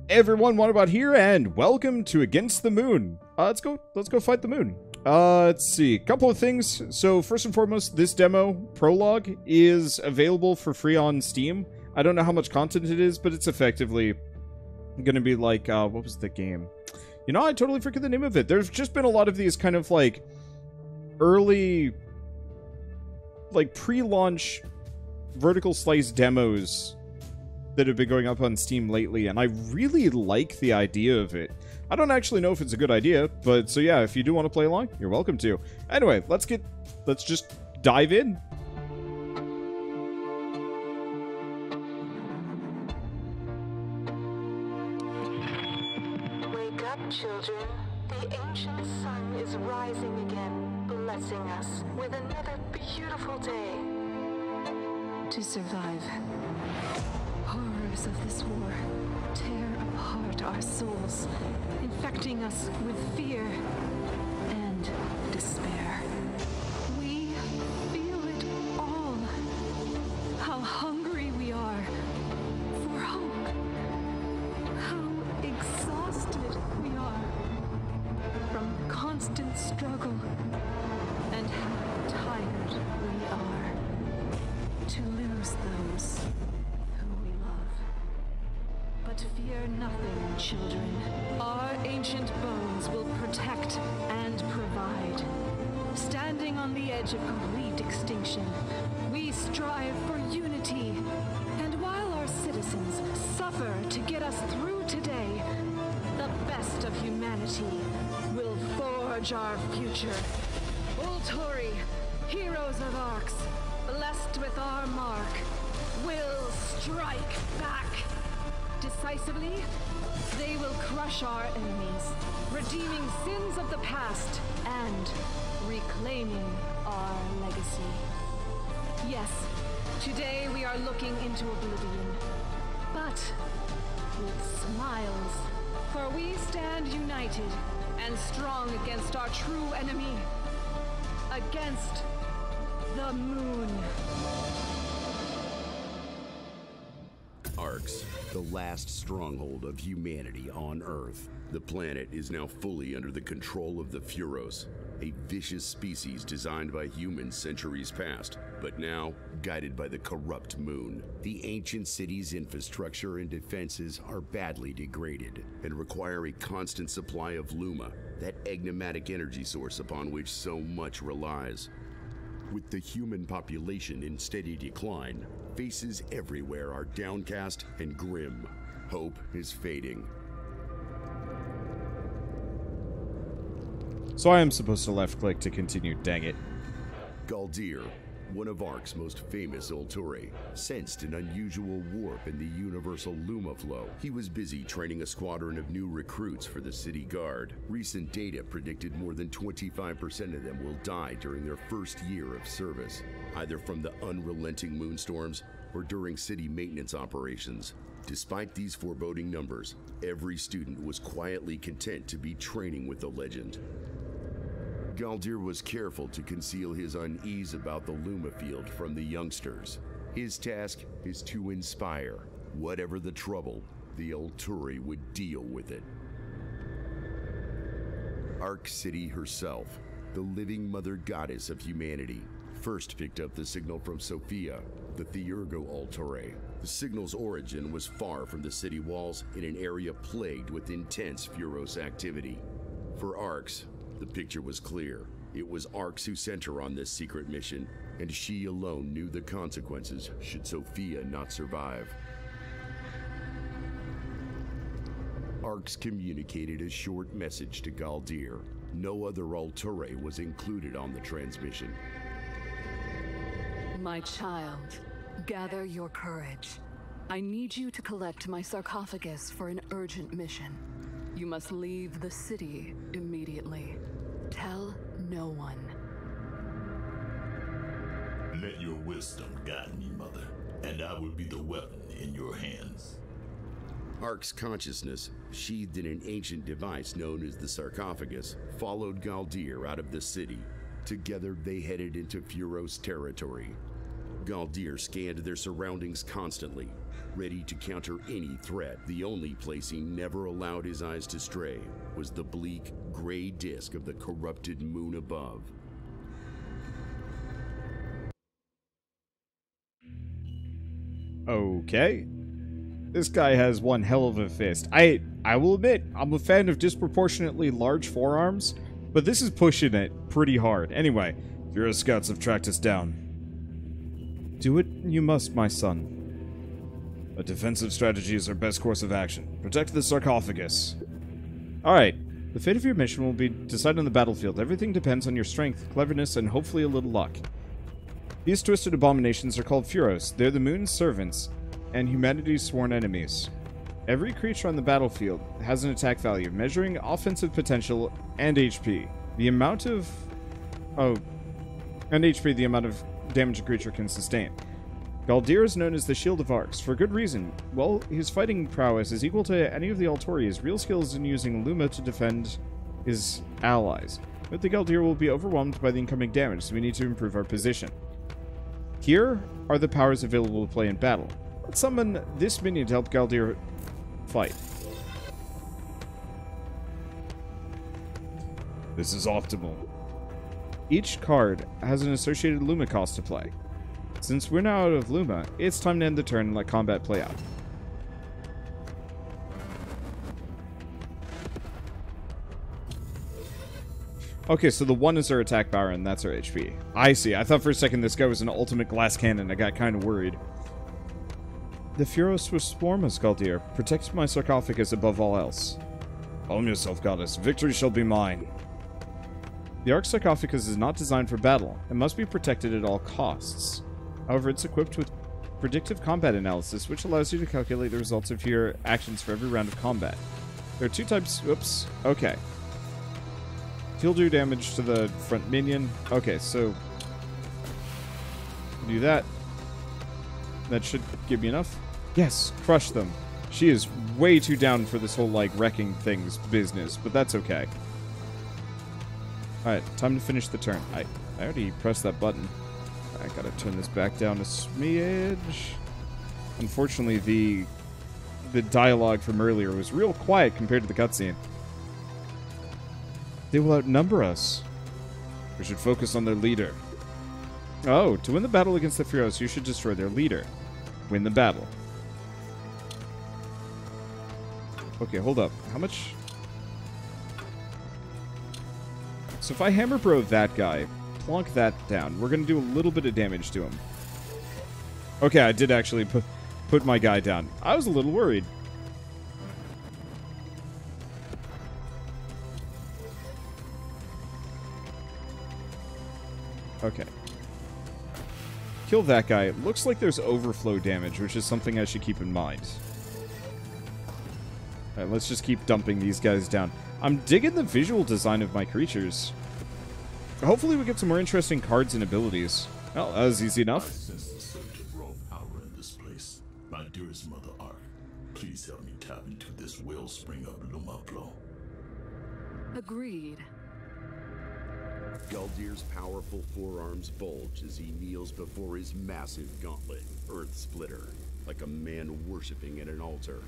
Hey everyone, Wannabout here, and welcome to Against the Moon. Let's go fight the moon. Let's see, a couple of things. So first and foremost, this demo, Prologue, is available for free on Steam. I don't know how much content it is, but it's effectively gonna be like, what was the game? You know, I totally forget the name of it. There's just been a lot of these kind of like early, like pre-launch vertical slice demos that have been going up on Steam lately, and I really like the idea of it. I don't actually know if it's a good idea, but so yeah, if you do want to play along, you're welcome to. Anyway, let's just dive in. Wake up, children. The ancient sun is rising again, blessing us with another beautiful day. To survive. Horrors of this war tear apart our souls, infecting us with fear and despair. We feel it all. How hungry we are for hope. How exhausted we are from constant struggle, and how tired we are to lose those but fear nothing, children. Our ancient bones will protect and provide. Standing on the edge of complete extinction, we strive for unity. And while our citizens suffer to get us through today, the best of humanity will forge our future. Volturi, heroes of Arx, blessed with our mark, will strike back. Decisively, they will crush our enemies, redeeming sins of the past and reclaiming our legacy. Yes, today we are looking into oblivion, but with smiles, for we stand united and strong against our true enemy, against the moon. Arx, the last stronghold of humanity on Earth. The planet is now fully under the control of the Furos, a vicious species designed by humans centuries past, but now guided by the corrupt moon. The ancient city's infrastructure and defenses are badly degraded and require a constant supply of Luma, that enigmatic energy source upon which so much relies. With the human population in steady decline, faces everywhere are downcast and grim. Hope is fading. So I am supposed to left click to continue, dang it. Galdir, one of Ark's most famous Ulturi, sensed an unusual warp in the universal Luma flow. He was busy training a squadron of new recruits for the city guard. Recent data predicted more than 25% of them will die during their first year of service, either from the unrelenting moonstorms or during city maintenance operations. Despite these foreboding numbers, every student was quietly content to be training with the legend. Galdir was careful to conceal his unease about the Luma field from the youngsters. His task is to inspire. Whatever the trouble, the Ulturi would deal with it. Ark City herself, the living mother goddess of humanity, first picked up the signal from Sophia, the Theurgo Ulturi. The signal's origin was far from the city walls in an area plagued with intense Furos activity. For Arx, the picture was clear. It was Arx who sent her on this secret mission, and she alone knew the consequences should Sophia not survive. Arx communicated a short message to Galdir. No other Ulturi was included on the transmission. My child, gather your courage. I need you to collect my sarcophagus for an urgent mission. You must leave the city immediately. Tell no one. Let your wisdom guide me, Mother, and I will be the weapon in your hands. Ark's consciousness, sheathed in an ancient device known as the sarcophagus, followed Galdir out of the city. Together they headed into Furos territory. Galdir scanned their surroundings constantly, ready to counter any threat. The only place he never allowed his eyes to stray was the bleak, gray disk of the corrupted moon above. Okay. This guy has one hell of a fist. I will admit, I'm a fan of disproportionately large forearms, but this is pushing it pretty hard. Anyway, Furo scouts have tracked us down. Do what you must, my son. A defensive strategy is our best course of action. Protect the sarcophagus. Alright. The fate of your mission will be decided on the battlefield. Everything depends on your strength, cleverness, and hopefully a little luck. These twisted abominations are called Furos. They're the moon's servants and humanity's sworn enemies. Every creature on the battlefield has an attack value, measuring offensive potential and HP. The amount of... and HP, the amount of damage a creature can sustain. Galdir is known as the Shield of Arcs, for good reason. Well, his fighting prowess is equal to any of the Altori. His real skill is in using Luma to defend his allies. But the Galdir will be overwhelmed by the incoming damage, so we need to improve our position. Here are the powers available to play in battle. Let's summon this minion to help Galdir fight. This is optimal. Each card has an associated Luma cost to play. Since we're now out of Luma, it's time to end the turn and let combat play out. Okay, so the 1 is our attack power and that's our HP. I see. I thought for a second this guy was an ultimate glass cannon. I got kind of worried. The Furos will swarm us, Galdir. Protect my sarcophagus above all else. Calm yourself, goddess. Victory shall be mine. The Arc sarcophagus is not designed for battle and must be protected at all costs. However, it's equipped with predictive combat analysis, which allows you to calculate the results of your actions for every round of combat. There are 2 types... Oops. Okay. He'll do damage to the front minion. Okay, so... do that. That should give me enough. Yes, crush them. She is way too down for this whole, like, wrecking things business, but that's okay. Alright, time to finish the turn. I already pressed that button. I gotta turn this back down a smidge. Unfortunately, the dialogue from earlier was real quiet compared to the cutscene. They will outnumber us. We should focus on their leader. Oh, to win the battle against the Furos, you should destroy their leader. Win the battle. Okay, hold up. How much... So if I hammer bro that guy, plonk that down, we're going to do a little bit of damage to him. Okay, I did actually put my guy down. I was a little worried. Okay. Kill that guy. Looks like there's overflow damage, which is something I should keep in mind. Alright, let's just keep dumping these guys down. I'm digging the visual design of my creatures. Hopefully we get some more interesting cards and abilities. Well, that was easy enough. I sense the surge of raw power in this place. My dearest Mother Ark, please help me tap into this wellspring of Luma flow. Agreed. Galdir's powerful forearms bulge as he kneels before his massive gauntlet, Earth Splitter, like a man worshipping at an altar.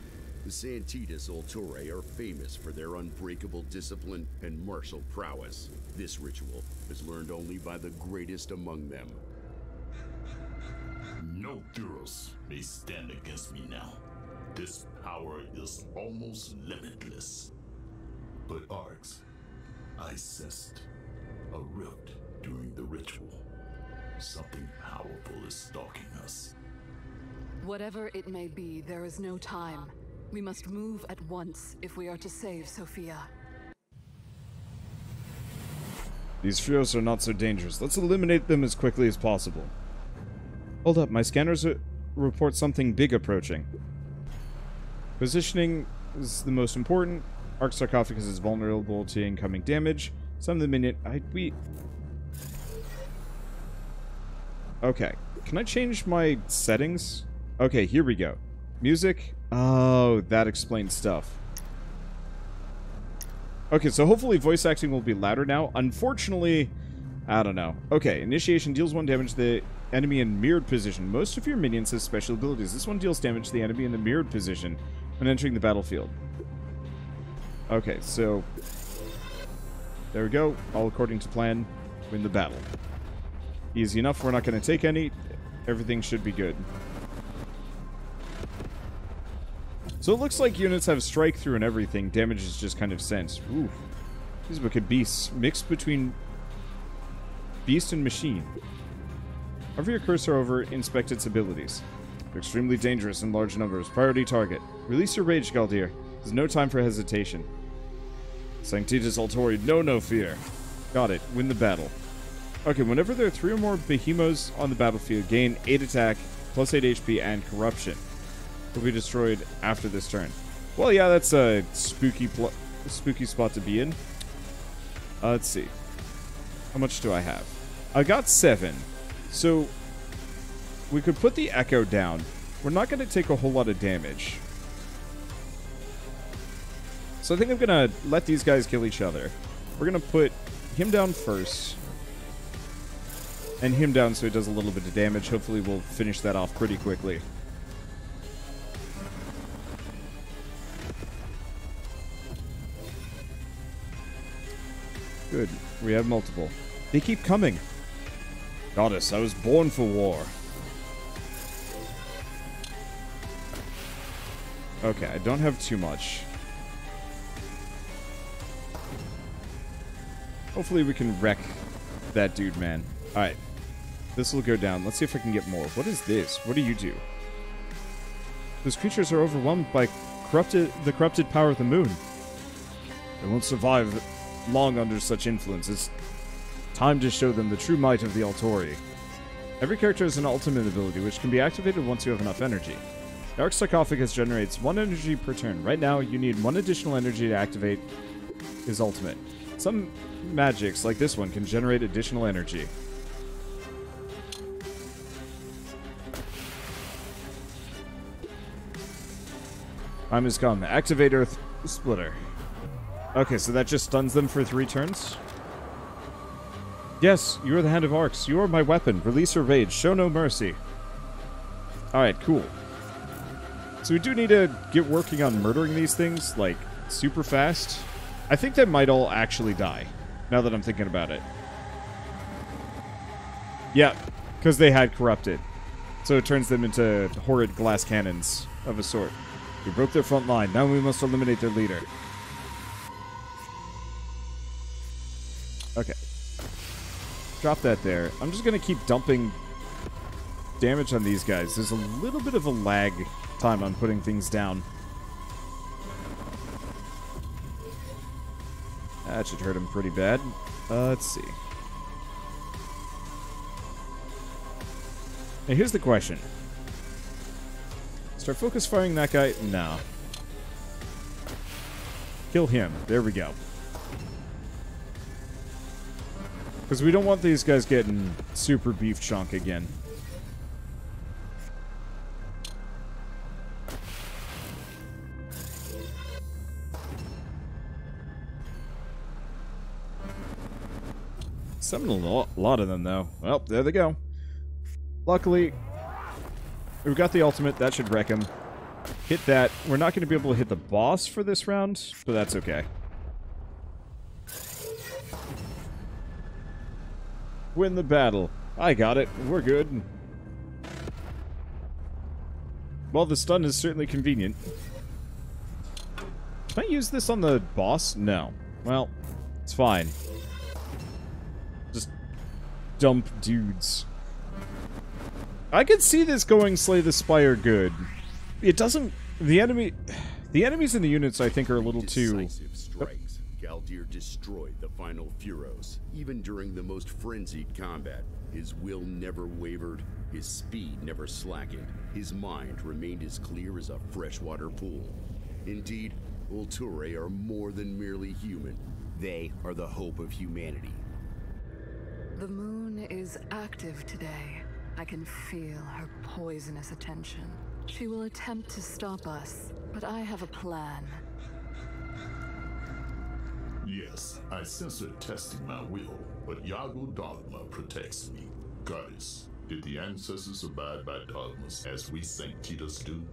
The Santitas Ultore are famous for their unbreakable discipline and martial prowess. This ritual is learned only by the greatest among them. No Furos may stand against me now. This power is almost limitless. But Arx, I sensed a rift during the ritual. Something powerful is stalking us. Whatever it may be, there is no time. We must move at once if we are to save Sophia. These Furos are not so dangerous. Let's eliminate them as quickly as possible. Hold up, my scanners report something big approaching. Positioning is the most important. Arc sarcophagus is vulnerable to incoming damage. Some of the minion... Okay. Can I change my settings? Okay, here we go. Music. Oh, that explains stuff. Okay, so hopefully voice acting will be louder now. Unfortunately, I don't know. Okay, initiation deals 1 damage to the enemy in mirrored position. Most of your minions have special abilities. This one deals damage to the enemy in the mirrored position when entering the battlefield. Okay, so there we go. All according to plan. Win the battle. Easy enough. We're not going to take any. Everything should be good. So it looks like units have strike through and everything. Damage is just kind of sent. Ooh. These wicked beasts. Mixed between beast and machine. Hover your cursor over, inspect its abilities. They're extremely dangerous in large numbers. Priority target. Release your rage, Galdir. There's no time for hesitation. Sanctitas Altori, no fear. Got it. Win the battle. Okay, whenever there are 3 or more behemoths on the battlefield, gain 8 attack, plus 8 HP, and corruption. Will be destroyed after this turn. Well, yeah, that's a spooky spot to be in. Let's see. How much do I have? I got 7. So, we could put the Echo down. We're not going to take a whole lot of damage. So I think I'm going to let these guys kill each other. We're going to put him down first. And him down so he does a little bit of damage. Hopefully we'll finish that off pretty quickly. Good. We have multiple. They keep coming. Goddess, I was born for war. Okay, I don't have too much. Hopefully we can wreck that dude, man. Alright. This will go down. Let's see if I can get more. What is this? What do you do? Those creatures are overwhelmed by the corrupted power of the moon. They won't survive long under such influence. It's time to show them the true might of the Altori. Every character has an ultimate ability, which can be activated once you have enough energy. The Arc Sarcophagus generates 1 energy per turn. Right now, you need 1 additional energy to activate his ultimate. Some magics, like this one, can generate additional energy. Time has come. Activate Earth Splitter. Okay, so that just stuns them for 3 turns? Yes, you are the Hand of Arcs. You are my weapon. Release your rage. Show no mercy. Alright, cool. So we do need to get working on murdering these things, like, super fast. I think they might all actually die, now that I'm thinking about it. Yeah, because they had corrupted. So it turns them into horrid glass cannons of a sort. We broke their front line. Now we must eliminate their leader. Okay. Drop that there. I'm just going to keep dumping damage on these guys. There's a little bit of a lag time on putting things down. That should hurt him pretty bad. Let's see. Now here's the question. Start focus firing that guy? No. Kill him. There we go. Because we don't want these guys getting super beef chunk again. Summoned a lot of them, though. Well, there they go. Luckily, we've got the ultimate. That should wreck him. Hit that. We're not going to be able to hit the boss for this round, but that's okay. Win the battle. I got it. We're good. Well, the stun is certainly convenient. Can I use this on the boss? No. Well, it's fine. Just dump dudes. I could see this going Slay the Spire good. It doesn't... The enemies in the units, I think, are a little too... Decisive strikes. Galdir destroyed the final Furos. Even during the most frenzied combat, his will never wavered, his speed never slackened, his mind remained as clear as a freshwater pool. Indeed, Ulturi are more than merely human. They are the hope of humanity. The moon is active today. I can feel her poisonous attention. She will attempt to stop us, but I have a plan. Yes, I sense her testing my will, but Yago Dogma protects me. Goddess, Did the ancestors abide by dogmas as we St. Titus do?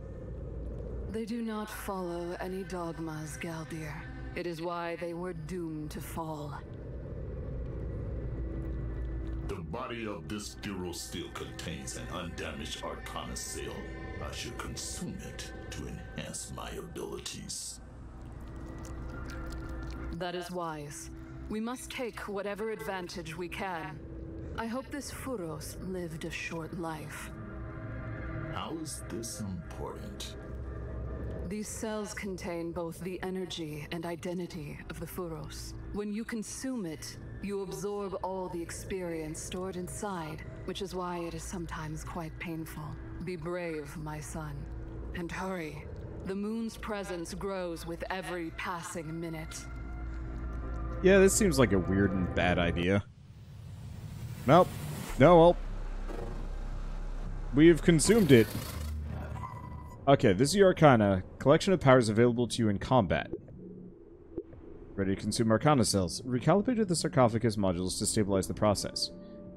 They do not follow any dogmas, Galdir. It is why they were doomed to fall. The body of this Duro still contains an undamaged Arcana cell. I should consume it to enhance my abilities. That is wise. We must take whatever advantage we can. I hope this Furos lived a short life. How is this important? These cells contain both the energy and identity of the Furos. When you consume it, you absorb all the experience stored inside, which is why it is sometimes quite painful. Be brave, my son, and hurry. The moon's presence grows with every passing minute. Yeah, this seems like a weird and bad idea. Nope. No, well. We've consumed it. Okay, this is your Arcana. Collection of powers available to you in combat. Ready to consume Arcana cells. Recalibrated the sarcophagus modules to stabilize the process.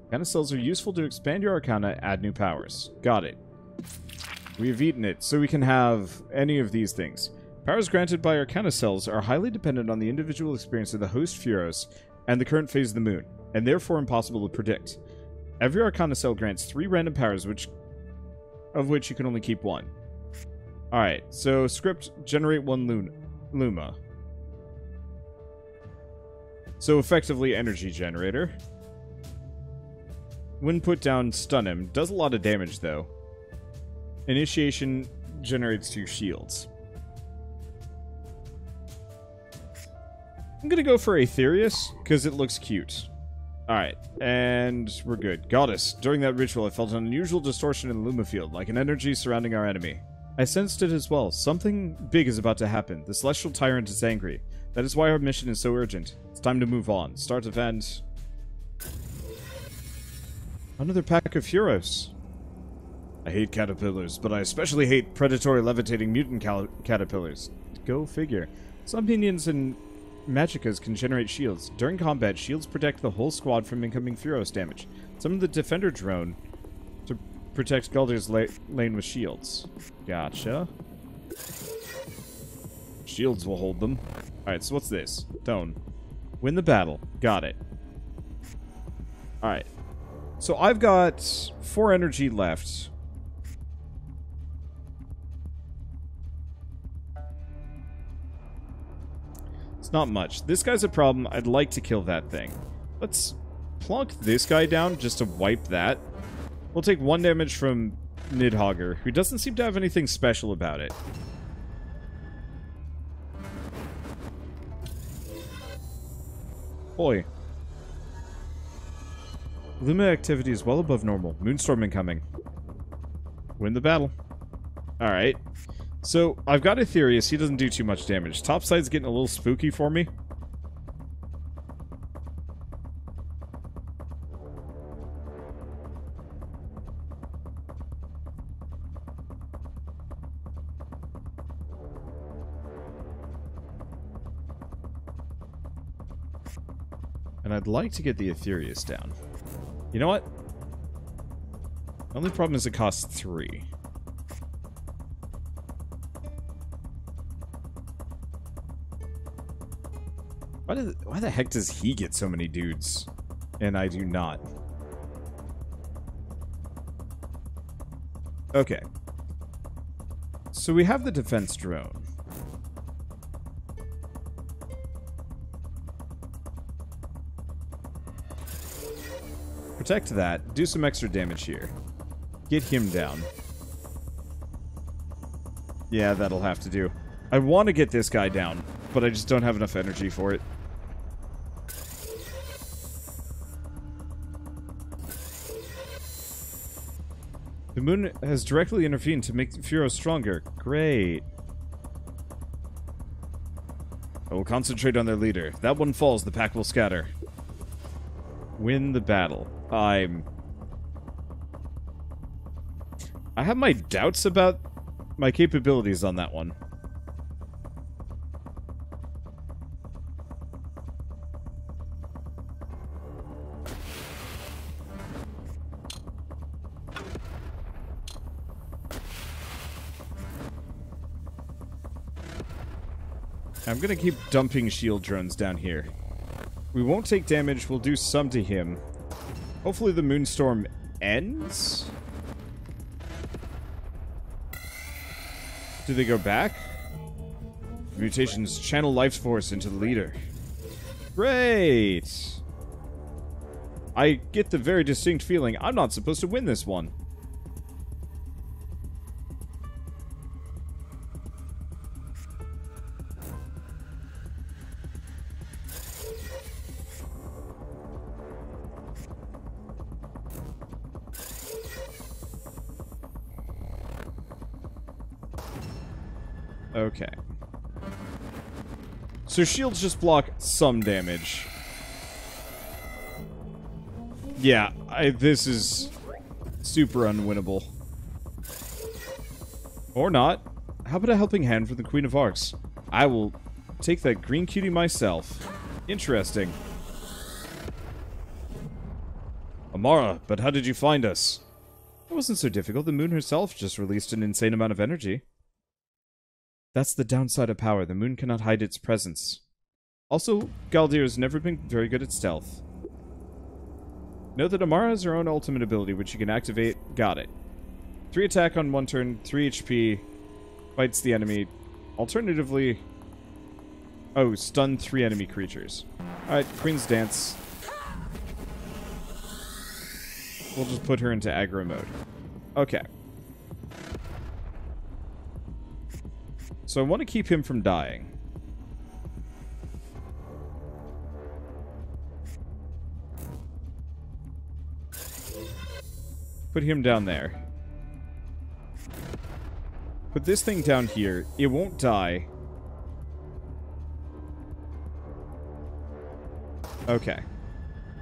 Arcana cells are useful to expand your Arcana, add new powers. Got it. We've eaten it, so we can have any of these things. Powers granted by Arcana cells are highly dependent on the individual experience of the host Furos and the current phase of the moon, and therefore impossible to predict. Every Arcana cell grants 3 random powers, of which you can only keep 1. Alright, so script, generate 1 Luma. So effectively energy generator. When put down, stun him. Does a lot of damage though. Initiation generates 2 shields. I'm gonna go for Aetherius, because it looks cute. Alright, and we're good. Goddess, during that ritual I felt an unusual distortion in the Luma field, like an energy surrounding our enemy. I sensed it as well. Something big is about to happen. The Celestial Tyrant is angry. That is why our mission is so urgent. It's time to move on. Start event. Another pack of Furos. I hate caterpillars, but I especially hate predatory levitating mutant caterpillars. Go figure. Some minions and magickas can generate shields. During combat, shields protect the whole squad from incoming Furos damage. Some of the defender drone to protect Galdir's lane with shields. Gotcha. Shields will hold them. Alright, so what's this? Tone. Win the battle. Got it. Alright. So I've got 4 energy left. It's not much. This guy's a problem. I'd like to kill that thing. Let's plonk this guy down just to wipe that. We'll take 1 damage from Nidhogger, who doesn't seem to have anything special about it. Boy. Luma activity is well above normal. Moonstorm incoming. Win the battle. Alright. So, I've got Aetherius. He doesn't do too much damage. Topside's getting a little spooky for me. And I'd like to get the Aetherius down. You know what? The only problem is it costs 3. Why the heck does he get so many dudes? And I do not. Okay. So we have the defense drone. Protect that. Do some extra damage here. Get him down. Yeah, that'll have to do. I want to get this guy down, but I just don't have enough energy for it. The moon has directly intervened to make Furos stronger. Great. I will concentrate on their leader. If that one falls, the pack will scatter. Win the battle. I have my doubts about my capabilities on that one. I'm gonna keep dumping shield drones down here. We won't take damage, we'll do some to him. Hopefully the Moonstorm ends? Do they go back? Mutations channel life force into the leader. Great! I get the very distinct feeling I'm not supposed to win this one. Okay. So shields just block some damage. Yeah, this is super unwinnable. Or not. How about a helping hand from the Queen of Arcs? I will take that green cutie myself. Interesting. Amara, but how did you find us? It wasn't so difficult. The moon herself just released an insane amount of energy. That's the downside of power. The moon cannot hide its presence. Also, Galdir has never been very good at stealth. Note that Amara has her own ultimate ability, which you can activate. Got it. 3 attack on 1 turn, 3 HP. Fights the enemy. Alternatively... Oh, stun 3 enemy creatures. Alright, Queen's Dance. We'll just put her into aggro mode. Okay. So I want to keep him from dying. Put him down there. Put this thing down here. It won't die. Okay.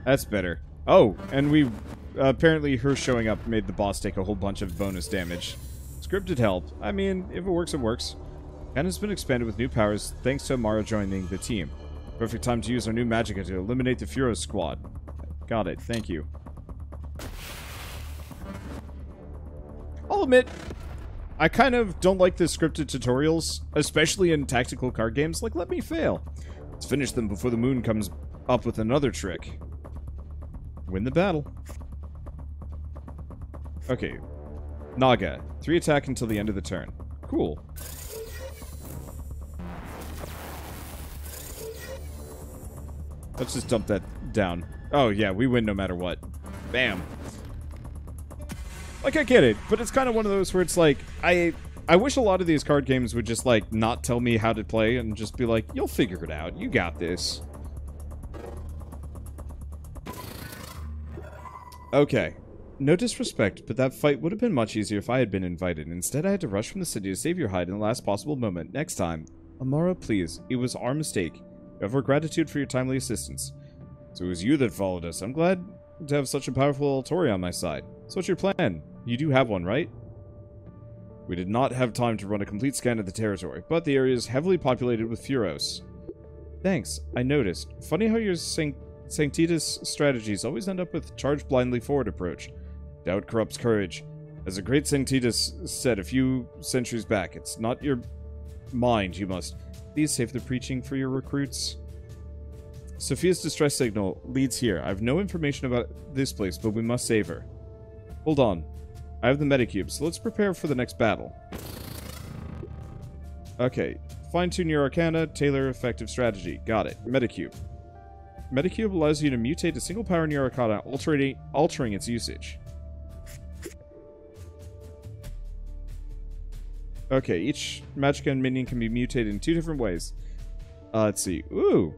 That's better. Oh, and we... apparently her showing up made the boss take a whole bunch of bonus damage. Scripted help. I mean, if it works, it works. Ken has been expanded with new powers thanks to Amara joining the team. Perfect time to use our new magicka to eliminate the Furos squad. Got it, thank you. I'll admit, I kind of don't like the scripted tutorials, especially in tactical card games. Like, let me fail. Let's finish them before the moon comes up with another trick. Win the battle. Okay. Naga. 3 attack until the end of the turn. Cool. Let's just dump that down. Oh, yeah, we win no matter what. Bam. Like, I get it, but it's kind of one of those where it's like, I wish a lot of these card games would just, like, not tell me how to play and just be like, you'll figure it out. You got this. Okay. No disrespect, but that fight would have been much easier if I had been invited. Instead, I had to rush from the city to save your hide in the last possible moment. Next time. Amara, please. It was our mistake. We have our gratitude for your timely assistance. So it was you that followed us. I'm glad to have such a powerful Altori on my side. So what's your plan? You do have one, right? We did not have time to run a complete scan of the territory, but the area is heavily populated with Furos. Thanks, I noticed. Funny how your Sanctitas strategies always end up with charge blindly forward approach. Doubt corrupts courage. As a great Sanctitas said a few centuries back, it's not your mind you must. Please save the preaching for your recruits. Sophia's distress signal leads here. I have no information about this place, but we must save her. Hold on. I have the Metacube, so let's prepare for the next battle. Okay. Fine-tune your Arcana, tailor effective strategy. Got it. Metacube. Metacube allows you to mutate a single power in your Arcana, altering its usage. Okay, each Magicka and minion can be mutated in 2 different ways. Let's see. Ooh!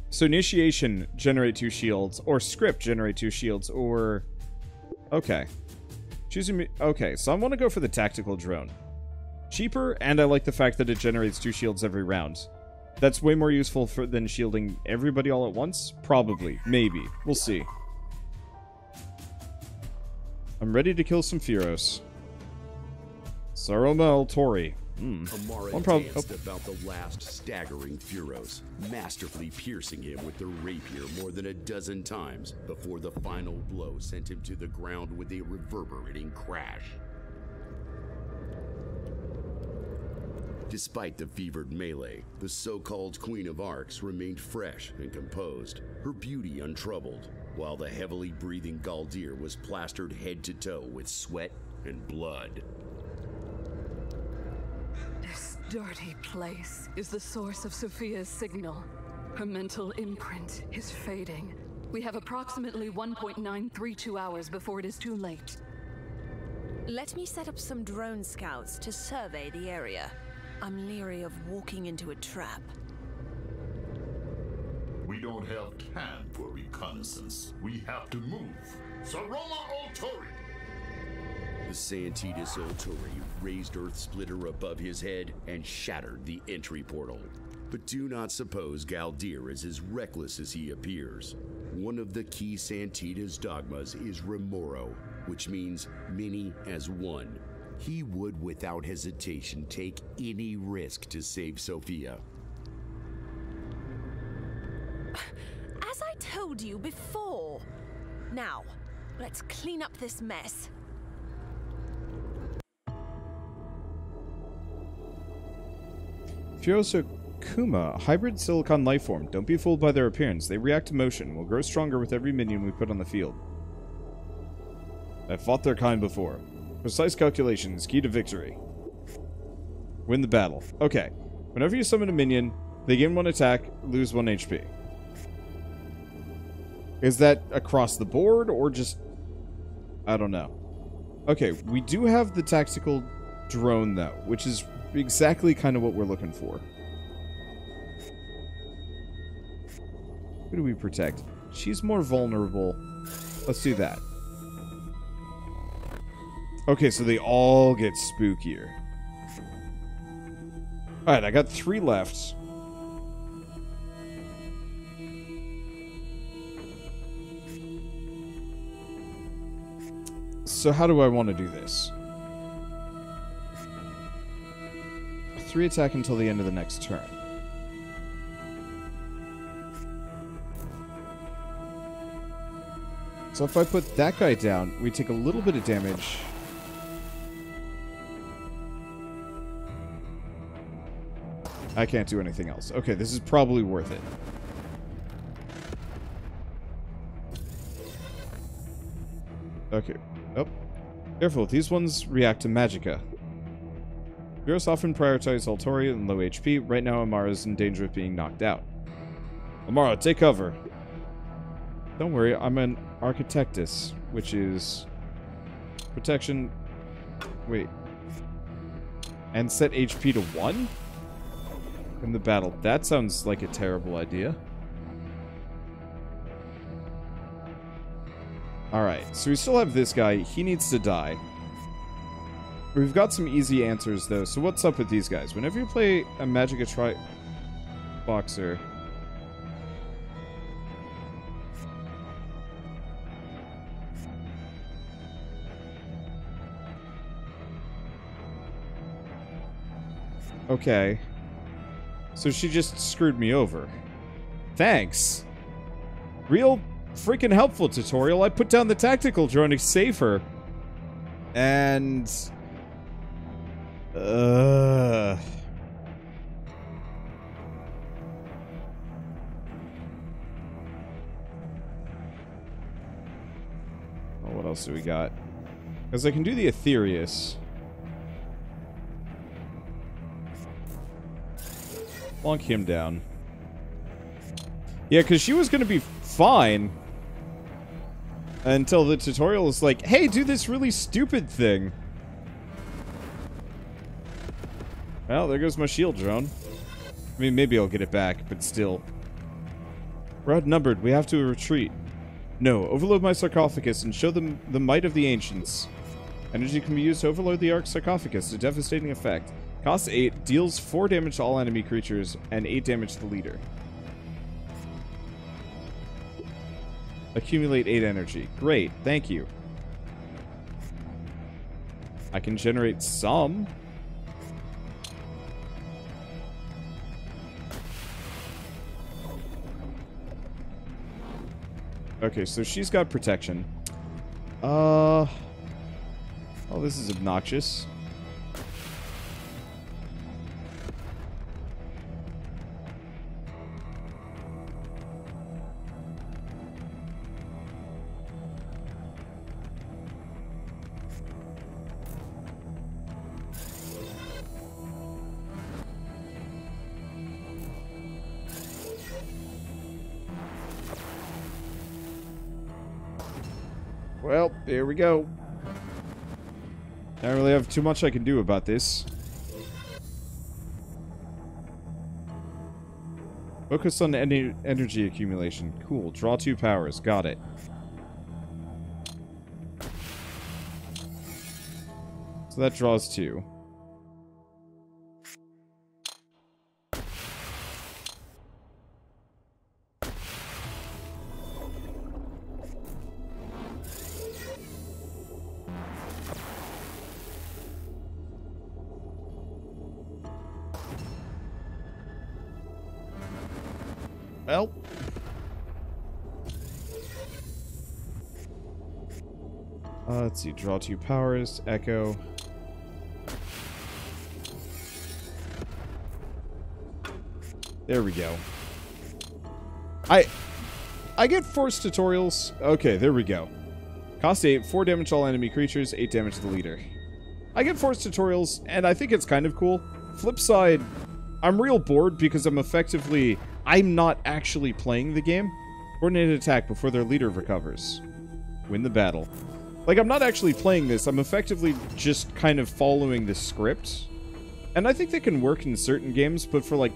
So Initiation, generate 2 shields, or Script, generate 2 shields, or... Okay. Choosing me... Okay, so I want to go for the Tactical Drone. Cheaper, and I like the fact that it generates 2 shields every round. That's way more useful than shielding everybody all at once? Probably. Maybe. We'll see. I'm ready to kill some Furos. Saroma Altori. Amara danced about the last staggering Furos, masterfully piercing him with the rapier more than a dozen times before the final blow sent him to the ground with a reverberating crash. Despite the fevered melee, the so-called Queen of Arcs remained fresh and composed, her beauty untroubled, while the heavily breathing Galdir was plastered head to toe with sweat and blood. This dirty place is the source of Sophia's signal. Her mental imprint is fading. We have approximately 1.932 hours before it is too late. Let me set up some drone scouts to survey the area. I'm leery of walking into a trap. We don't have time for reconnaissance. We have to move. Saroma Altori! The Santidus Ulturi raised Earth Splitter above his head and shattered the entry portal. But do not suppose Galdir is as reckless as he appears. One of the key Santidus dogmas is Remoro, which means many as one. He would without hesitation take any risk to save Sophia. As I told you before. Now, let's clean up this mess. Furiosa Kuma, a hybrid silicon lifeform. Don't be fooled by their appearance. They react to motion. Will grow stronger with every minion we put on the field. I've fought their kind before. Precise calculation is key to victory. Win the battle. Okay. Whenever you summon a minion, they gain 1 attack, lose 1 HP. Is that across the board, or just... I don't know. Okay, we do have the tactical drone, though, which is exactly kind of what we're looking for. Who do we protect? She's more vulnerable. Let's do that. Okay, so they all get spookier. Alright, I got 3 left. So how do I want to do this? 3 attack until the end of the next turn. So if I put that guy down, we take a little bit of damage. I can't do anything else. Okay, this is probably worth it. Okay. Oh. Careful, these ones react to Magicka. Heroes often prioritize Altori and low HP. Right now, Amara's in danger of being knocked out. Amara, take cover. Don't worry, I'm an Architectus, which is... protection... Wait. And set HP to 1? In the battle. That sounds like a terrible idea. Alright, so we still have this guy. He needs to die. We've got some easy answers, though. So what's up with these guys? Whenever you play a Magicka Boxer... Okay. So she just screwed me over. Thanks. Real freaking helpful tutorial. I put down the tactical drone to save her. And... Oh, what else do we got? Because I can do the Aetherius. Plonk him down. Yeah, because she was going to be fine. Until the tutorial is like, hey, do this really stupid thing. Well, there goes my shield drone. I mean, maybe I'll get it back, but still. We're outnumbered. We have to retreat. No, overload my sarcophagus and show them the might of the ancients. Energy can be used to overload the Arc sarcophagus to devastating effect. Costs 8, deals 4 damage to all enemy creatures, and 8 damage to the leader. Accumulate 8 energy. Great, thank you. I can generate some. Okay, so she's got protection. Oh, this is obnoxious. Well, there we go. I don't really have too much I can do about this. Focus on energy accumulation. Cool. Draw 2 powers. Got it. So that draws 2. Well. Let's see. Draw 2 powers. Echo. There we go. I get force tutorials. Okay, there we go. Cost 8. 4 damage to all enemy creatures. 8 damage to the leader. I get force tutorials, and I think it's kind of cool. Flip side, I'm real bored because I'm not actually playing the game. Coordinated attack before their leader recovers. Win the battle. Like, I'm not actually playing this. I'm effectively just kind of following the script. And I think they can work in certain games, but for, like,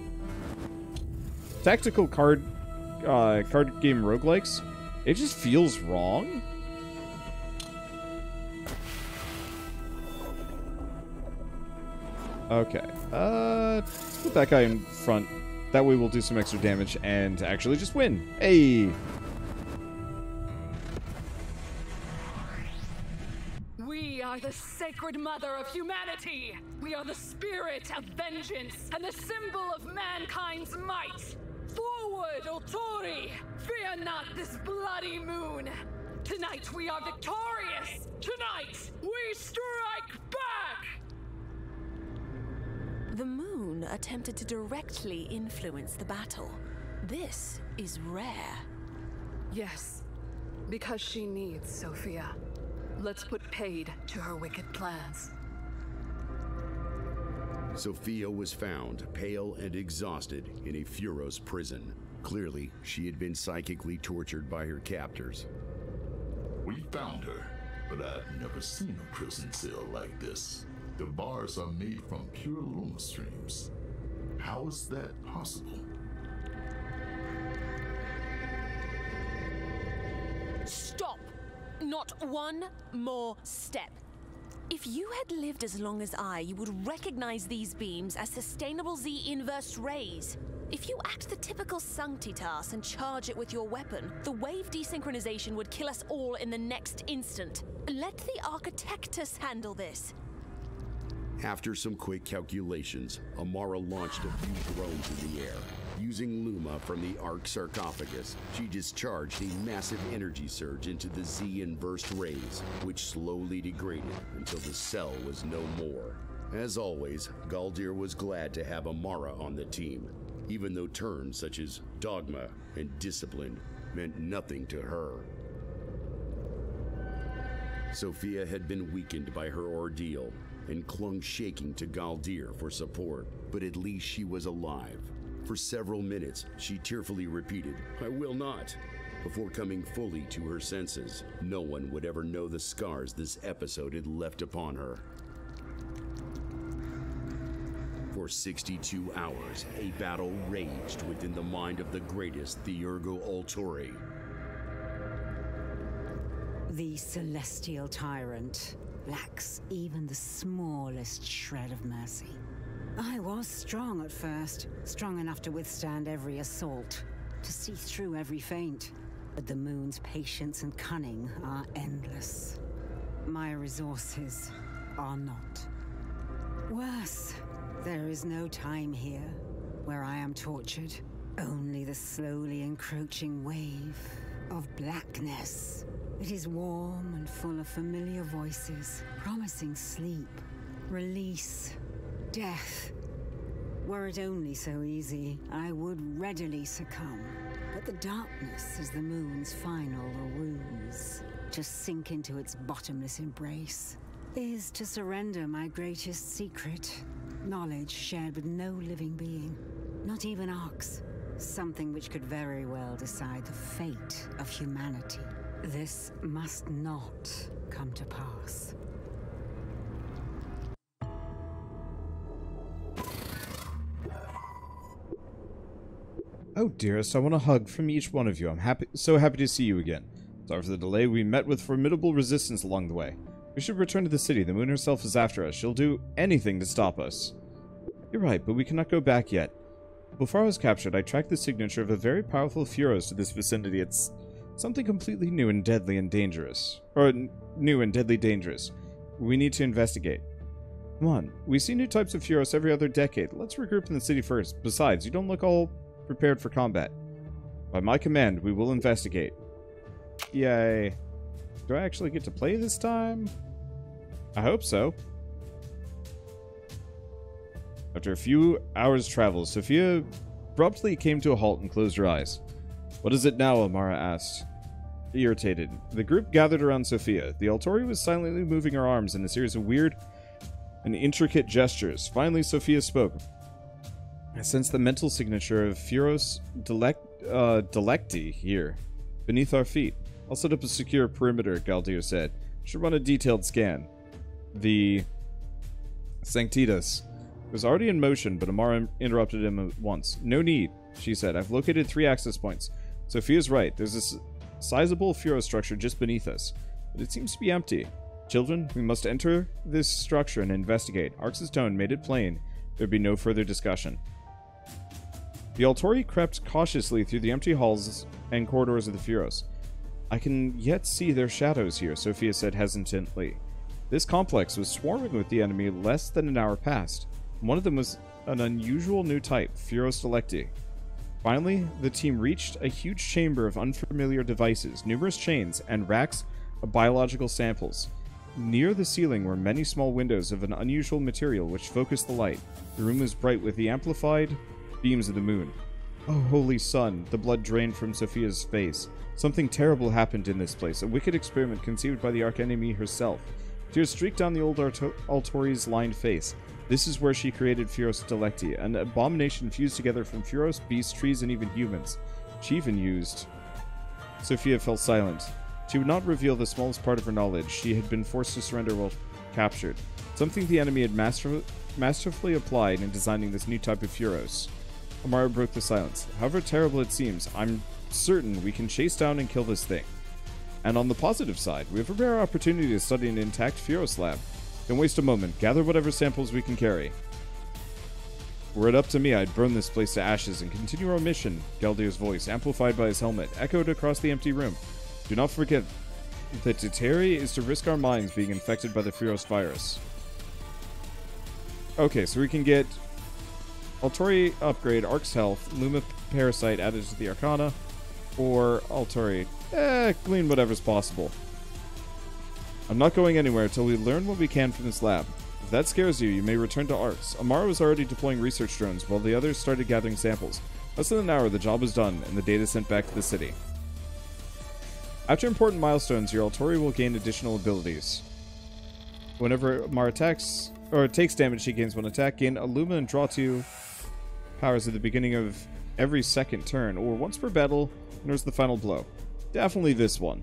tactical card game roguelikes, it just feels wrong. Okay. Let's put that guy in front. That way we'll do some extra damage and actually just win. Hey! We are the sacred mother of humanity! We are the spirit of vengeance and the symbol of mankind's might! Forward, Ultori! Fear not this bloody moon! Tonight we are victorious! Tonight we strike back! The moon attempted to directly influence the battle. This is rare. Yes, because she needs Sophia. Let's put paid to her wicked plans. Sophia was found, pale and exhausted, in a Furos prison. Clearly, she had been psychically tortured by her captors. We found her, but I've never seen a prison cell like this. The bars are made from pure Luma streams. How is that possible? Stop! Not one more step. If you had lived as long as I, you would recognize these beams as sustainable Z-inverse rays. If you act the typical Sanctitas and charge it with your weapon, the wave desynchronization would kill us all in the next instant. Let the Architectus handle this. After some quick calculations, Amara launched a few drones in the air. Using Luma from the Ark sarcophagus, she discharged a massive energy surge into the Z-inverse rays, which slowly degraded until the cell was no more. As always, Galdir was glad to have Amara on the team, even though terms such as dogma and discipline meant nothing to her. Sophia had been weakened by her ordeal and clung shaking to Galdir for support, but at least she was alive. For several minutes, she tearfully repeated, "I will not," before coming fully to her senses. No one would ever know the scars this episode had left upon her. For 62 hours, a battle raged within the mind of the greatest Theurgo Ultori. The celestial tyrant lacks even the smallest shred of mercy. I was strong at first, strong enough to withstand every assault, to see through every feint. But the moon's patience and cunning are endless. My resources are not. Worse, there is no time here where I am tortured. Only the slowly encroaching wave of blackness. It is warm and full of familiar voices, promising sleep, release, death. Were it only so easy, I would readily succumb. But the darkness is the moon's final ruse. To sink into its bottomless embrace is to surrender my greatest secret. Knowledge shared with no living being, not even Arx. Something which could very well decide the fate of humanity. This must not come to pass. Oh, dearest, I want a hug from each one of you. I'm so happy to see you again. Sorry for the delay. We met with formidable resistance along the way. We should return to the city. The moon herself is after us. She'll do anything to stop us. You're right, but we cannot go back yet. Before I was captured, I tracked the signature of a very powerful Furos to this vicinity. It's something completely new and deadly and dangerous. Or, new and deadly dangerous. We need to investigate. Come on, we see new types of Furos every other decade. Let's regroup in the city first. Besides, you don't look all prepared for combat. By my command, we will investigate. Yay. Do I actually get to play this time? I hope so. After a few hours' travel, Sophia abruptly came to a halt and closed her eyes. What is it now? Amara asked. Irritated, the group gathered around Sophia. The Altori was silently moving her arms in a series of weird and intricate gestures. Finally, Sophia spoke. I sense the mental signature of Furos Delecti here, beneath our feet. I'll set up a secure perimeter, Galdir said. Should run a detailed scan. The Sanctitas was already in motion, but Amara interrupted him at once. No need, she said. I've located 3 access points. Sophia's right. There's a sizable Furo structure just beneath us, but it seems to be empty. Children, we must enter this structure and investigate. Arx's tone made it plain there'd be no further discussion. The Altori crept cautiously through the empty halls and corridors of the Furos. I can yet see their shadows here, Sophia said hesitantly. This complex was swarming with the enemy less than an hour past. One of them was an unusual new type, Furos Delecti. Finally, the team reached a huge chamber of unfamiliar devices, numerous chains, and racks of biological samples. Near the ceiling were many small windows of an unusual material which focused the light. The room was bright with the amplified beams of the moon. Oh, holy sun! The blood drained from Sophia's face. Something terrible happened in this place, a wicked experiment conceived by the Archenemy herself. Tears streaked down the old Altori's lined face. This is where she created Furos Delecti, an abomination fused together from Furos, beasts, trees, and even humans. She even used... Sophia fell silent. She would not reveal the smallest part of her knowledge. She had been forced to surrender while captured. Something the enemy had masterfully applied in designing this new type of Furos. Amara broke the silence. However terrible it seems, I'm certain we can chase down and kill this thing. And on the positive side, we have a rare opportunity to study an intact Furos lab. Don't waste a moment. Gather whatever samples we can carry. Were it up to me, I'd burn this place to ashes and continue our mission. Galdir's voice, amplified by his helmet, echoed across the empty room. Do not forget that to tarry is to risk our minds being infected by the Furos virus. Okay, so we can get Altori upgrade, Arc's health, Luma Parasite added to the Arcana, or Altori. Glean whatever's possible. I'm not going anywhere until we learn what we can from this lab. If that scares you, you may return to Arx. Amara was already deploying research drones while the others started gathering samples. Less than an hour, the job was done, and the data sent back to the city. After important milestones, your Altori will gain additional abilities. Whenever Amara attacks, or takes damage, she gains 1 attack, gain Illuma and draw 2 powers at the beginning of every second turn, or once per battle, and there's the final blow. Definitely this one.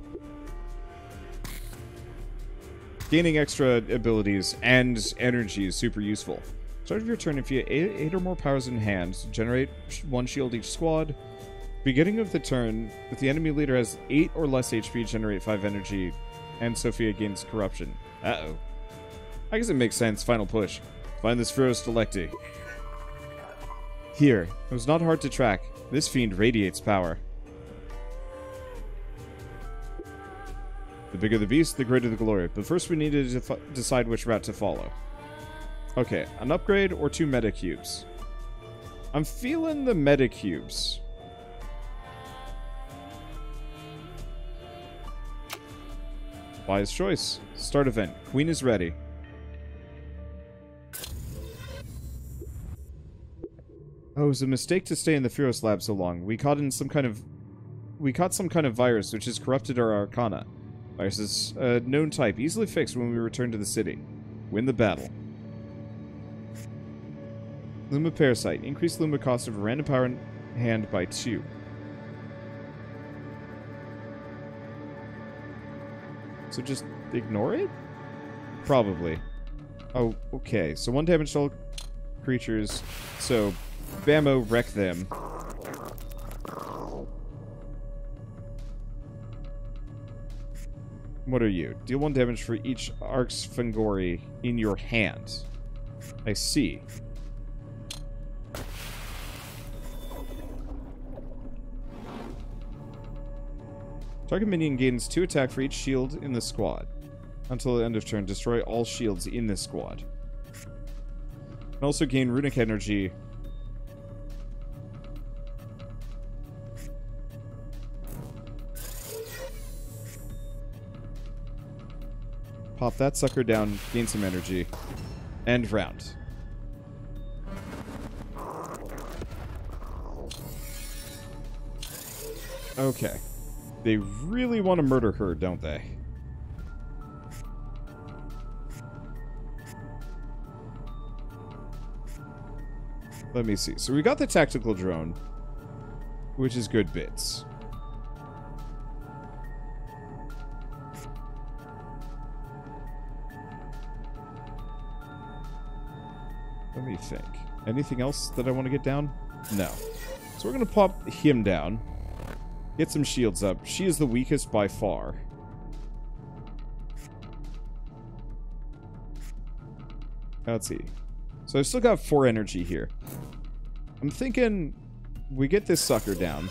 Gaining extra abilities and energy is super useful. Start of your turn, if you have 8 or more powers in hand, generate 1 shield each squad. Beginning of the turn, if the enemy leader has 8 or less HP, generate 5 energy, and Sophia gains corruption. Uh-oh. I guess it makes sense. Final push. Find this Furos Delecti. Here. It was not hard to track. This fiend radiates power. The bigger the beast, the greater the glory. But first we need to decide which route to follow. Okay, an upgrade or 2 meta cubes. I'm feeling the meta cubes. Wise choice. Start event. Queen is ready. Oh, it was a mistake to stay in the Furos lab so long. We caught some kind of virus which has corrupted our Arcana. Virus is a known type, easily fixed when we return to the city. Win the battle. Luma Parasite. Increase Luma cost of a random power in hand by 2. So just ignore it? Probably. Oh, okay. So 1 damage to all creatures. So, Bammo, wreck them. What are you? Deal 1 damage for each Arx Fangori in your hand. I see. Target minion gains 2 attack for each shield in the squad. Until the end of turn, destroy all shields in this squad. And also gain runic energy. Pop that sucker down, gain some energy. End round. Okay. They really want to murder her, don't they? Let me see. So we got the tactical drone, which is good bits. Let me think. Anything else that I want to get down? No. So we're going to pop him down. Get some shields up. She is the weakest by far. Let's see. So I've still got 4 energy here. I'm thinking we get this sucker down.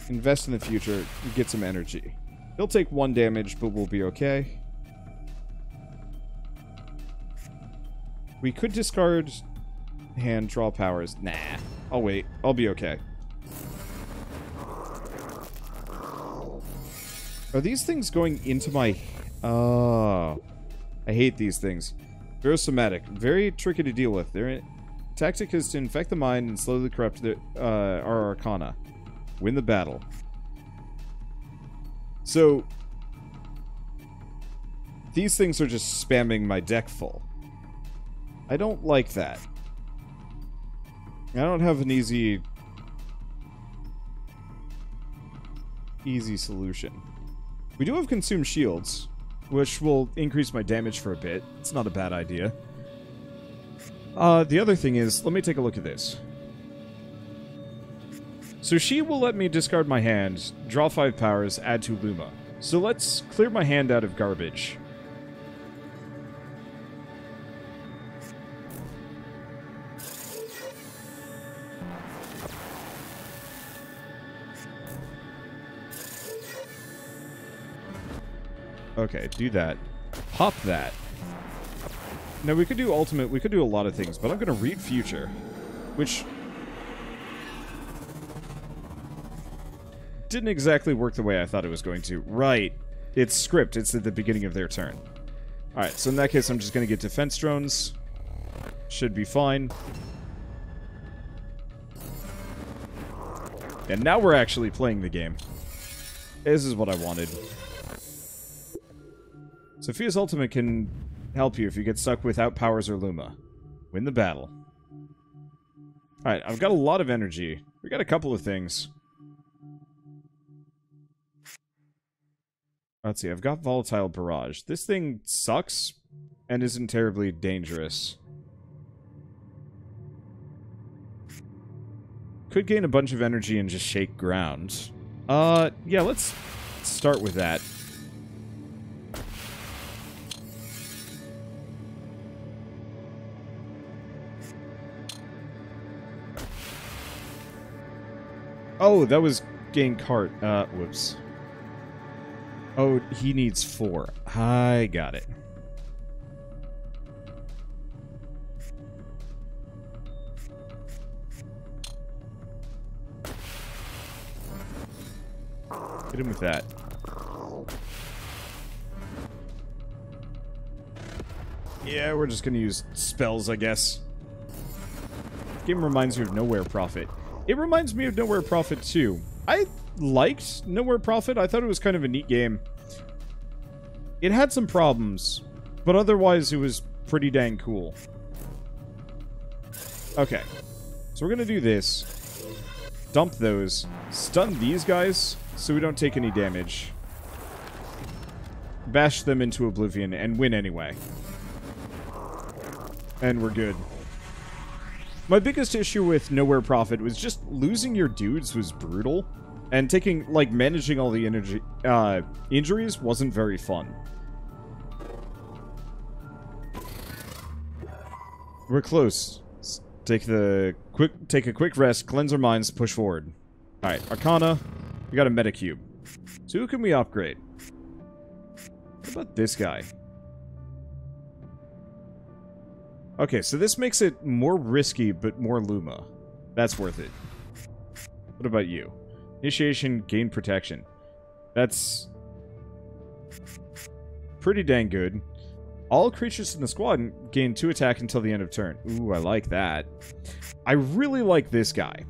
Invest in the future. Get some energy. He'll take 1 damage, but we'll be okay. We could discard hand, draw powers. Nah. I'll wait. I'll be okay. Are these things going into my... Oh. I hate these things. Virosomatic. Very tricky to deal with. Their tactic is to infect the mind and slowly corrupt our arcana. Win the battle. So... these things are just spamming my deck full. I don't like that. I don't have an easy solution. We do have Consume Shields, which will increase my damage for a bit. It's not a bad idea. The other thing is, let me take a look at this. So she will let me discard my hand, draw 5 powers, add to Luma. So let's clear my hand out of garbage. Okay, do that. Pop that. Now, we could do ultimate, we could do a lot of things, but I'm going to read future, which didn't exactly work the way I thought it was going to. Right. It's script. It's at the beginning of their turn. Alright, so in that case, I'm just going to get defense drones. Should be fine. And now we're actually playing the game. This is what I wanted. Sophia's ultimate can help you if you get stuck without powers or Luma. Win the battle. Alright, I've got a lot of energy. We got a couple of things. Let's see, I've got Volatile Barrage. This thing sucks and isn't terribly dangerous. Could gain a bunch of energy and just shake ground. Yeah, let's start with that. Oh, that was gain cart. Whoops. Oh, he needs 4. I got it. Hit him with that. Yeah, we're just gonna use spells, I guess. Game reminds me of Nowhere Prophet. It reminds me of Nowhere Prophet 2. I liked Nowhere Prophet. I thought it was kind of a neat game. It had some problems, but otherwise it was pretty dang cool. Okay. So we're going to do this. Dump those. Stun these guys so we don't take any damage. bash them into oblivion, and win anyway. And we're good. My biggest issue with Nowhere Prophet was just losing your dudes was brutal. And taking, like, managing all the injuries wasn't very fun. We're close. Take a quick rest, cleanse our minds, push forward. Alright, Arcana. We got a Metacube. So who can we upgrade? What about this guy? Okay, so this makes it more risky, but more Luma. That's worth it. What about you? Initiation, gain protection. That's pretty dang good. All creatures in the squad gain 2 attack until the end of turn. Ooh, I like that. I really like this guy.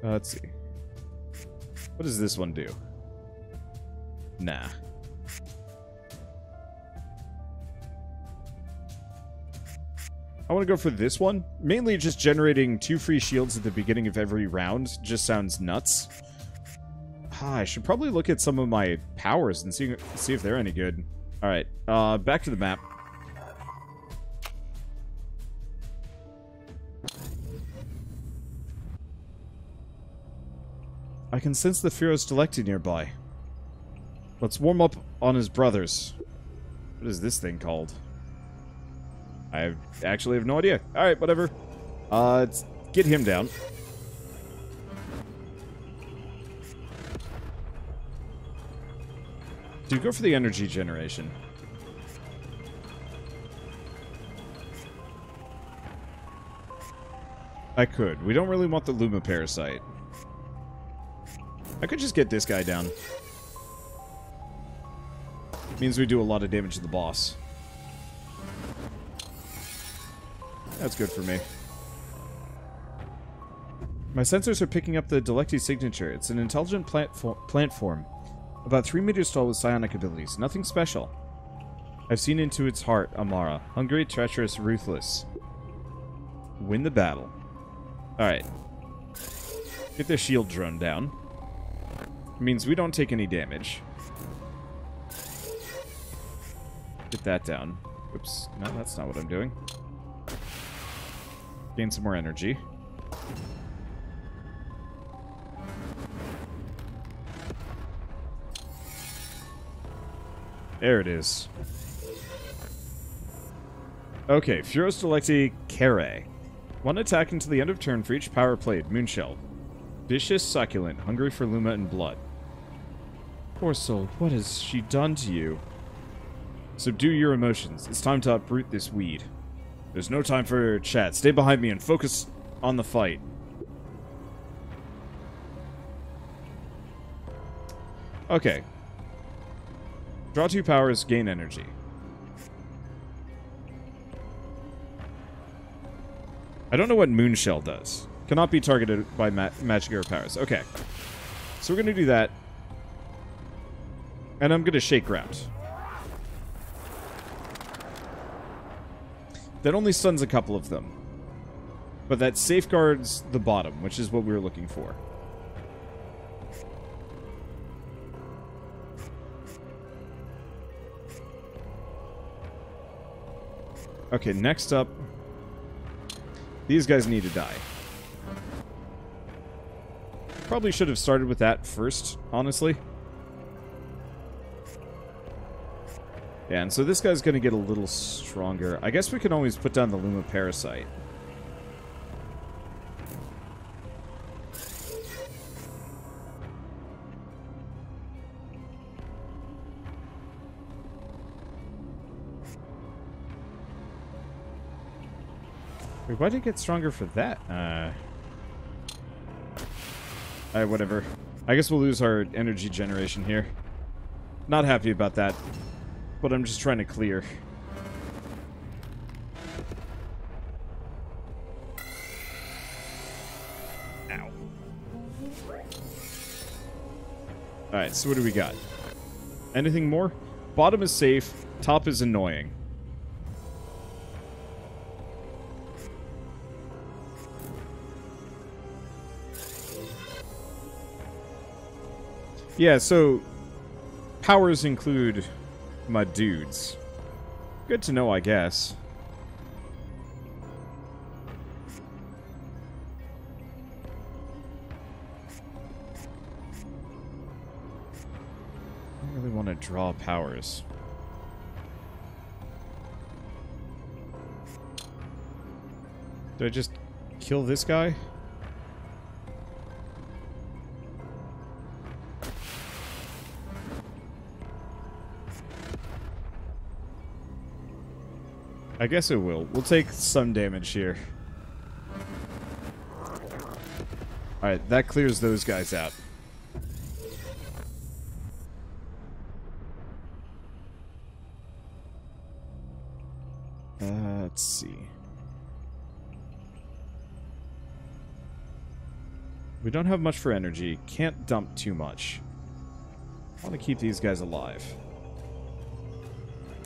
Let's see. What does this one do? Nah. I want to go for this one. Mainly just generating 2 free shields at the beginning of every round just sounds nuts. I should probably look at some of my powers and see if they're any good. Alright, back to the map. I can sense the Feros Delecti nearby. Let's warm up on his brothers. What is this thing called? I actually have no idea. Alright, whatever. Let's get him down. Dude, go for the energy generation. I could. We don't really want the Luma Parasite. I could just get this guy down. Means we do a lot of damage to the boss. That's good for me. My sensors are picking up the Delecti signature. It's an intelligent plant form. About 3 meters tall with psionic abilities. Nothing special. I've seen into its heart, Amara. Hungry, treacherous, ruthless. Win the battle. Alright. Get the shield drone down. Means we don't take any damage. Get that down. Oops. No, that's not what I'm doing. Gain some more energy. There it is. Okay, Feros Delecti Kere. 1 attack until the end of turn for each power played. Moonshell. Vicious, succulent, hungry for Luma and blood. Poor soul, what has she done to you? Subdue your emotions. It's time to uproot this weed. There's no time for chat. Stay behind me and focus on the fight. Okay. Draw 2 powers, gain energy. I don't know what Moonshell does. Cannot be targeted by magic or powers. Okay. So we're going to do that. And I'm going to shake ground. That only stuns a couple of them. But that safeguards the bottom, which is what we were looking for. Okay, next up. These guys need to die. Probably should have started with that first, honestly. Yeah, and so this guy's going to get a little stronger. I guess we can always put down the Luma Parasite. Wait, why did it get stronger for that? Alright, whatever. I guess we'll lose our energy generation here. Not happy about that. But I'm just trying to clear. Ow. Alright, so what do we got? Anything more? Bottom is safe. Top is annoying. Yeah, so powers include my dudes. Good to know, I guess. I don't really want to draw powers. Do I just kill this guy? I guess it will. We'll take some damage here. Alright, that clears those guys out. Let's see. We don't have much for energy. Can't dump too much. I want to keep these guys alive.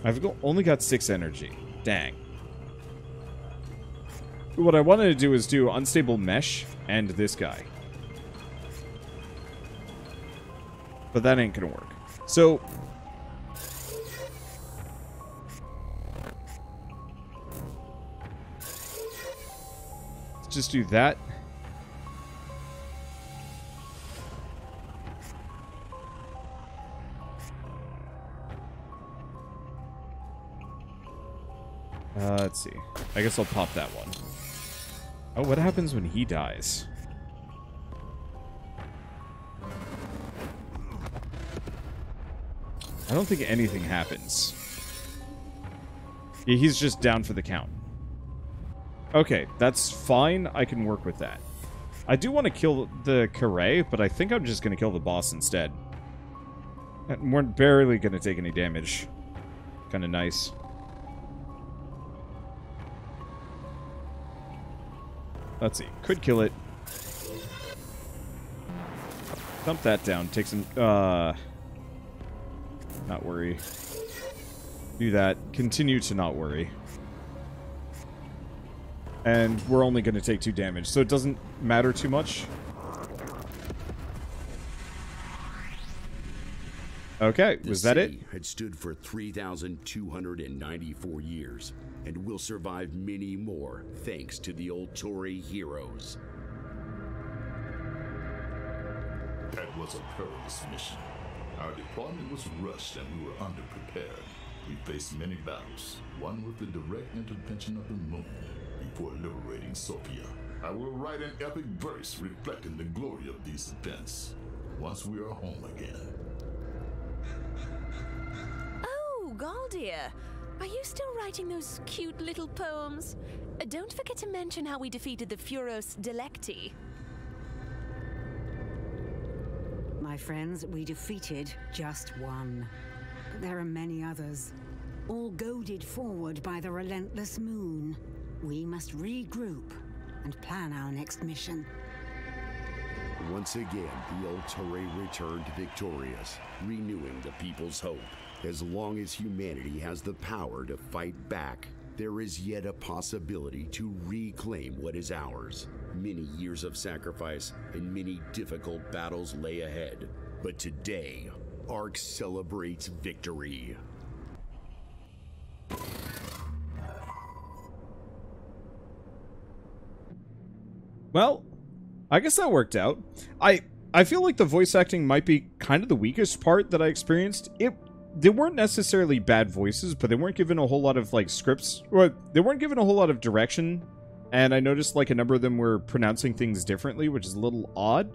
I've only got 6 energy. Dang. What I wanted to do is do Unstable Mesh and this guy. But that ain't gonna work. So... let's just do that. Let's see. I guess I'll pop that one. Oh, what happens when he dies? I don't think anything happens. Yeah, he's just down for the count. Okay, that's fine. I can work with that. I do want to kill the Karay, but I think I'm just going to kill the boss instead. We're barely going to take any damage. Kind of nice. Let's see. Could kill it. Dump that down. Take some... not worry. Do that. Continue to not worry. And we're only going to take 2 damage, so it doesn't matter too much. Okay, was that it? Had stood for 3,294 years, and will survive many more thanks to the Ultore heroes. That was a perilous mission. Our deployment was rushed and we were underprepared. We faced many battles, one with the direct intervention of the moon, before liberating Sophia. I will write an epic verse reflecting the glory of these events, once we are home again. Oh, Galdir! Are you still writing those cute little poems? Don't forget to mention how we defeated the Furos Delecti. My friends, we defeated just one. But there are many others, all goaded forward by the relentless moon. We must regroup and plan our next mission. Once again, the Ultore returned victorious, renewing the people's hope. As long as humanity has the power to fight back, there is yet a possibility to reclaim what is ours. Many years of sacrifice and many difficult battles lay ahead. But today, Ark celebrates victory. Well, I guess that worked out. I feel like the voice acting might be kind of the weakest part that I experienced. They weren't necessarily bad voices, but they weren't given a whole lot of, like, scripts. Or they weren't given a whole lot of direction. And I noticed, like, a number of them were pronouncing things differently, which is a little odd.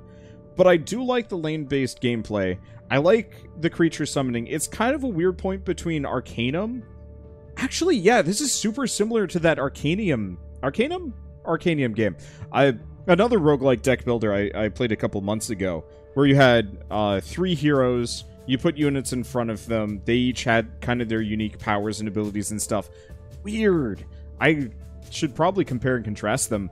But I do like the lane-based gameplay. I like the creature summoning. It's kind of a weird point between Arcanum. Actually, yeah, this is super similar to that Arcanium game. Another roguelike deck builder I played a couple months ago, where you had 3 heroes, you put units in front of them, they each had kind of their unique powers and abilities and stuff. Weird. I should probably compare and contrast them.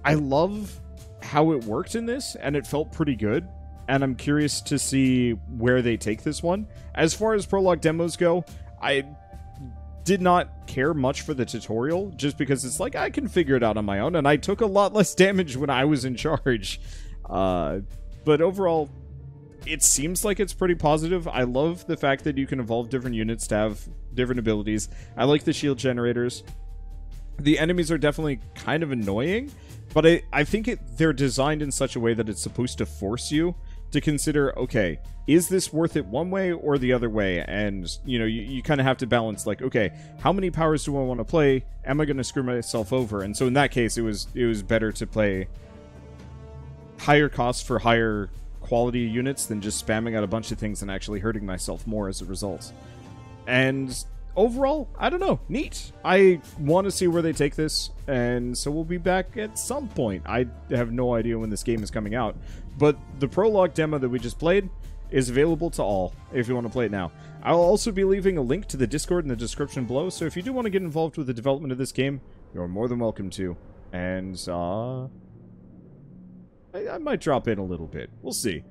I love how it worked in this, and it felt pretty good, and I'm curious to see where they take this one. As far as prologue demos go, I did not care much for the tutorial, just because it's like, I can figure it out on my own, and I took a lot less damage when I was in charge. But overall, it seems like it's pretty positive. I love the fact that you can evolve different units to have different abilities. I like the shield generators. The enemies are definitely kind of annoying, but I think they're designed in such a way that it's supposed to force you to consider, okay, is this worth it one way or the other way? And, you know, you kind of have to balance, like, okay, how many powers do I want to play? Am I going to screw myself over? And so in that case, it was better to play higher cost for higher quality units than just spamming out a bunch of things and actually hurting myself more as a result. And overall, I don't know, neat. I want to see where they take this, and so we'll be back at some point. I have no idea when this game is coming out, but the prologue demo that we just played is available to all if you want to play it now. I'll also be leaving a link to the Discord in the description below, so if you do want to get involved with the development of this game, you're more than welcome to. And I might drop in a little bit. We'll see.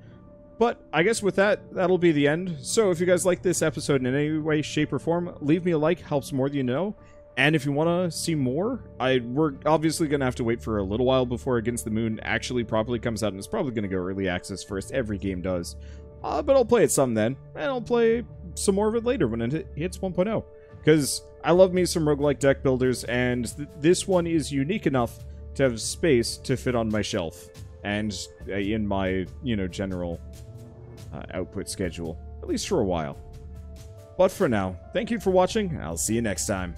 But I guess with that, that'll be the end. So if you guys like this episode in any way, shape, or form, leave me a like. Helps more than you know. And if you want to see more, we're obviously going to have to wait for a little while before Against the Moon actually properly comes out. And it's probably going to go early access first. Every game does. But I'll play it some then. And I'll play some more of it later when it hits 1.0. Because I love me some roguelike deck builders. And this one is unique enough to have space to fit on my shelf. And in my, you know, general output schedule, at least for a while. But for now, thank you for watching, and I'll see you next time.